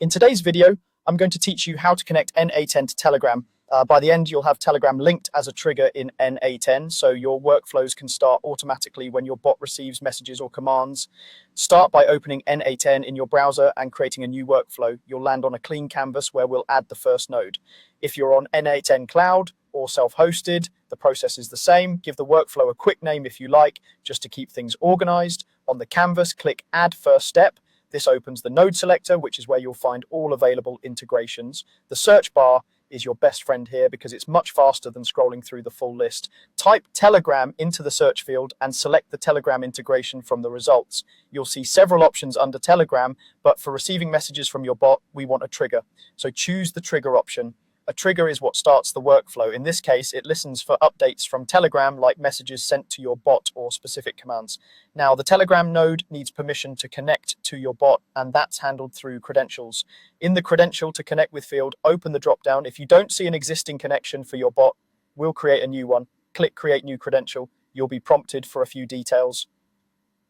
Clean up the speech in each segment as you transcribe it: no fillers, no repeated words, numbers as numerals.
In today's video, I'm going to teach you how to connect n8n to Telegram. By the end, you'll have Telegram linked as a trigger in n8n, so your workflows can start automatically when your bot receives messages or commands. Start by opening n8n in your browser and creating a new workflow. You'll land on a clean canvas where we'll add the first node. If you're on n8n Cloud or self-hosted, the process is the same. Give the workflow a quick name if you like, just to keep things organized. On the canvas, click Add First Step. This opens the node selector, which is where you'll find all available integrations. The search bar is your best friend here because it's much faster than scrolling through the full list. Type Telegram into the search field and select the Telegram integration from the results. You'll see several options under Telegram, but for receiving messages from your bot, we want a trigger. So choose the trigger option. A trigger is what starts the workflow. In this case, it listens for updates from Telegram, like messages sent to your bot or specific commands. Now, the Telegram node needs permission to connect to your bot, and that's handled through credentials. In the credential to connect with field, open the dropdown. If you don't see an existing connection for your bot, we'll create a new one. Click Create New Credential. You'll be prompted for a few details.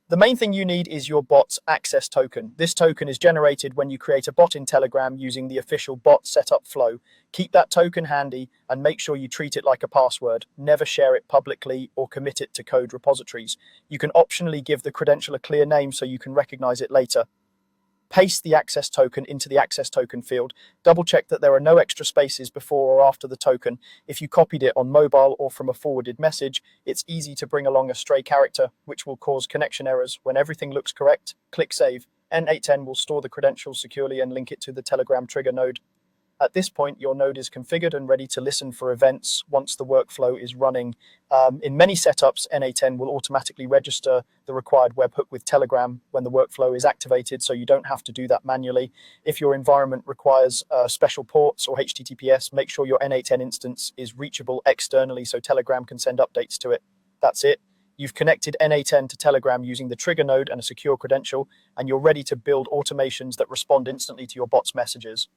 The main thing you need is your bot's access token. This token is generated when you create a bot in Telegram using the official bot setup flow. Keep that token handy and make sure you treat it like a password. Never share it publicly or commit it to code repositories. You can optionally give the credential a clear name so you can recognize it later. Paste the access token into the access token field. Double check that there are no extra spaces before or after the token. If you copied it on mobile or from a forwarded message, it's easy to bring along a stray character, which will cause connection errors. When everything looks correct, click Save. n8n will store the credentials securely and link it to the Telegram trigger node. At this point, your node is configured and ready to listen for events once the workflow is running. In many setups, n8n will automatically register the required webhook with Telegram when the workflow is activated, so you don't have to do that manually. If your environment requires special ports or HTTPS, make sure your n8n instance is reachable externally so Telegram can send updates to it. That's it. You've connected n8n to Telegram using the trigger node and a secure credential, and you're ready to build automations that respond instantly to your bot's messages.